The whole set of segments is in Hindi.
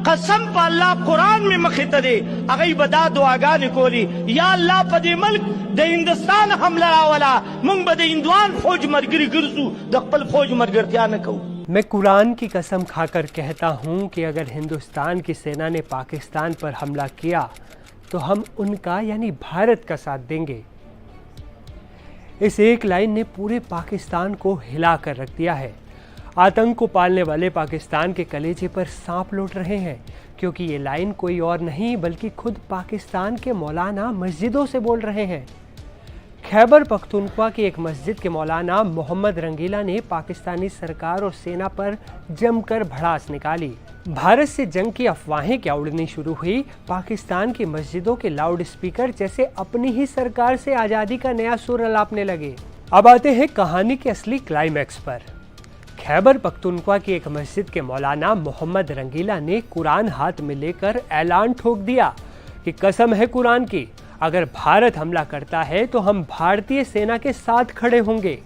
कसम पर अल्लाह कुरान में मखित दे अगई बदा दुआगान कोली या अल्लाह पदे मुल्क द हिंदुस्तान हमला वाला मुंग बदे इंदवान फौज मरगिरी गिरसू दखपल फौज मरगिरतिया न कहू। मैं कुरान की कसम खाकर कहता हूँ कि अगर हिंदुस्तान की सेना ने पाकिस्तान पर हमला किया तो हम उनका यानी भारत का साथ देंगे। इस एक लाइन ने पूरे पाकिस्तान को हिला कर रख दिया है। आतंक को पालने वाले पाकिस्तान के कलेजे पर सांप लौट रहे हैं, क्योंकि ये लाइन कोई और नहीं बल्कि खुद पाकिस्तान के मौलाना मस्जिदों से बोल रहे हैं। खैबर पख्तूनख्वा की एक मस्जिद के मौलाना मोहम्मद रंगीला ने पाकिस्तानी सरकार और सेना पर जमकर भड़ास निकाली। भारत से जंग की अफवाहें क्या उड़नी शुरू हुई, पाकिस्तान की मस्जिदों के लाउड स्पीकर जैसे अपनी ही सरकार से आज़ादी का नया सुर अलापने लगे। अब आते हैं कहानी के असली क्लाइमैक्स पर। खैबर पख्तूनख्वा की एक मस्जिद के मौलाना मोहम्मद रंगीला ने कुरान हाथ में लेकर ऐलान ठोक दिया कि कसम है कुरान की, अगर भारत हमला करता है तो हम भारतीय सेना के साथ खड़े होंगे।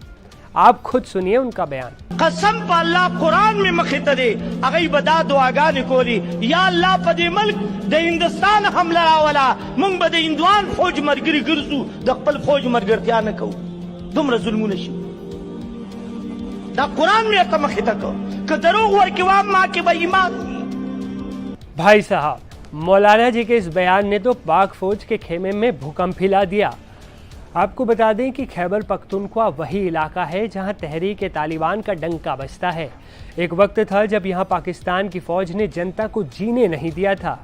आप खुद सुनिए उनका बयान। कसम पर अल्लाह कुरान में मखित दे अगई बदा दुआगान कोली या अल्लाह पदे मुल्क द हिंदुस्तान हमला वाला मुंग बदे इंदवान फौज मरगिरी गिरसू दखपल फौज मरगिरतिया न कहू। दुमरा जुल्मु नशी दा कुरान में का मखित को दरोग वर के वाम मां के बेईमान। भाई साहब, मौलाना जी के इस बयान ने तो पाक फौज के खेमे में भूकंप हिला दिया। आपको बता दें कि खैबर पख्तूनख्वा वही इलाका है जहां तहरीक-ए-तालिबान का डंका बजता है। एक वक्त था जब यहां पाकिस्तान की फौज ने जनता को जीने नहीं दिया था।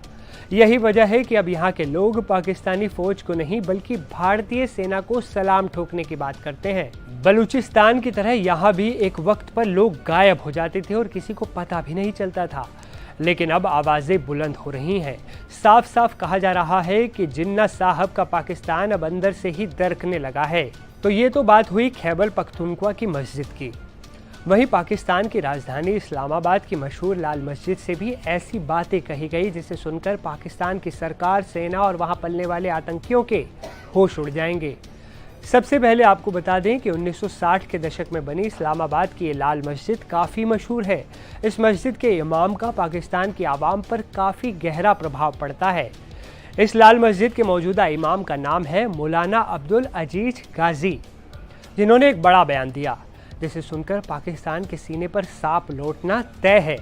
यही वजह है कि अब यहां के लोग पाकिस्तानी फौज को नहीं बल्कि भारतीय सेना को सलाम ठोकने की बात करते हैं। बलूचिस्तान की तरह यहाँ भी एक वक्त पर लोग गायब हो जाते थे और किसी को पता भी नहीं चलता था, लेकिन अब आवाज़ें बुलंद हो रही हैं। साफ साफ कहा जा रहा है कि जिन्ना साहब का पाकिस्तान अब अंदर से ही दरकने लगा है। तो ये तो बात हुई खैबर पख्तूनख्वा की मस्जिद की। वहीं पाकिस्तान की राजधानी इस्लामाबाद की मशहूर लाल मस्जिद से भी ऐसी बातें कही गई जिसे सुनकर पाकिस्तान की सरकार, सेना और वहाँ पलने वाले आतंकियों के होश उड़ जाएंगे। सबसे पहले आपको बता दें कि 1960 के दशक में बनी इस्लामाबाद की ये लाल मस्जिद काफ़ी मशहूर है। इस मस्जिद के इमाम का पाकिस्तान की आवाम पर काफ़ी गहरा प्रभाव पड़ता है। इस लाल मस्जिद के मौजूदा इमाम का नाम है मौलाना अब्दुल अजीज गाजी, जिन्होंने एक बड़ा बयान दिया जिसे सुनकर पाकिस्तान के सीने पर सांप लौटना तय है।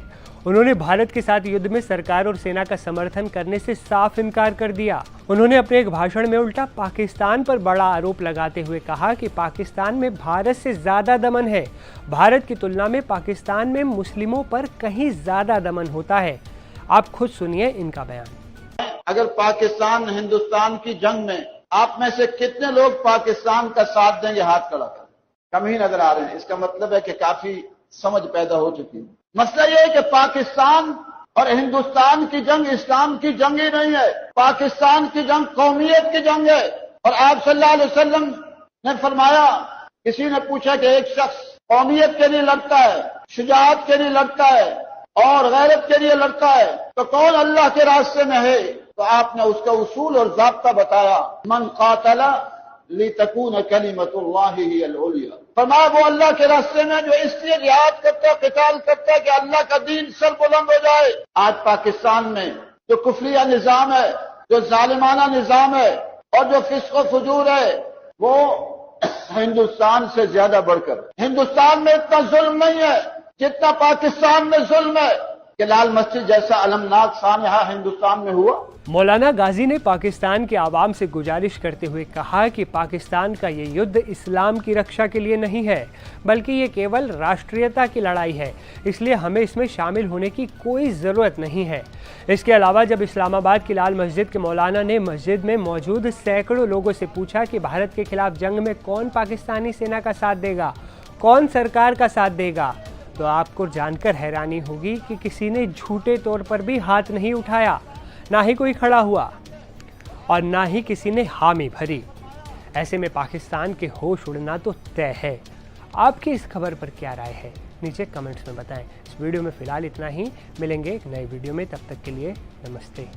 उन्होंने भारत के साथ युद्ध में सरकार और सेना का समर्थन करने से साफ इनकार कर दिया। उन्होंने अपने एक भाषण में उल्टा पाकिस्तान पर बड़ा आरोप लगाते हुए कहा कि पाकिस्तान में भारत से ज़्यादा दमन है। भारत की तुलना में पाकिस्तान में मुस्लिमों पर कहीं ज़्यादा दमन होता है। आप खुद सुनिए इनका बयान। अगर पाकिस्तान हिंदुस्तान की जंग में आप में से कितने लोग पाकिस्तान का साथ देंगे, हाथ खड़ा करें। कम ही नजर आ रहे हैं। इसका मतलब है कि काफी समझ पैदा हो चुकी है। मसला यह है कि पाकिस्तान और हिंदुस्तान की जंग इस्लाम की जंग ही नहीं है। पाकिस्तान की जंग कौमियत की जंग है। और आप सल्लल्लाहु अलैहि वसल्लम ने फरमाया, किसी ने पूछा कि एक शख्स कौमियत के लिए लड़ता है, शुजाअत के लिए लड़ता है और गैरत के लिए लड़ता है, तो कौन अल्लाह के रास्ते में है? तो आपने उसका उसूल और ज़ाब्ता बताया, मन क़ातला लितकून कलिमतुल्लाहि हियल उलिया। फरमाया वो अल्लाह के रास्ते में जो इसलिए जिहाद करता है, क़िताल करता है कि अल्लाह का दीन सरबुलंद हो जाए। आज पाकिस्तान में जो कुफरिया निज़ाम है, जो जालिमाना निज़ाम है और जो फिस्क व फुजूर है, वो हिंदुस्तान से ज्यादा बढ़कर, हिंदुस्तान में इतना जुल्म नहीं है जितना पाकिस्तान में जुल्म है कि लाल मस्जिद जैसा अलमनाक सानहा हिंदुस्तान में हुआ। मौलाना गाजी ने पाकिस्तान के आवाम से गुजारिश करते हुए कहा कि पाकिस्तान का ये युद्ध इस्लाम की रक्षा के लिए नहीं है, बल्कि ये केवल राष्ट्रीयता की लड़ाई है, इसलिए हमें इसमें शामिल होने की कोई ज़रूरत नहीं है। इसके अलावा जब इस्लामाबाद की लाल मस्जिद के मौलाना ने मस्जिद में मौजूद सैकड़ों लोगों से पूछा कि भारत के खिलाफ जंग में कौन पाकिस्तानी सेना का साथ देगा, कौन सरकार का साथ देगा, तो आपको जानकर हैरानी होगी कि किसी ने झूठे तौर पर भी हाथ नहीं उठाया, ना ही कोई खड़ा हुआ और ना ही किसी ने हामी भरी। ऐसे में पाकिस्तान के होश उड़ना तो तय है। आपकी इस खबर पर क्या राय है, नीचे कमेंट्स में बताएं। इस वीडियो में फ़िलहाल इतना ही, मिलेंगे एक नए वीडियो में, तब तक के लिए नमस्ते।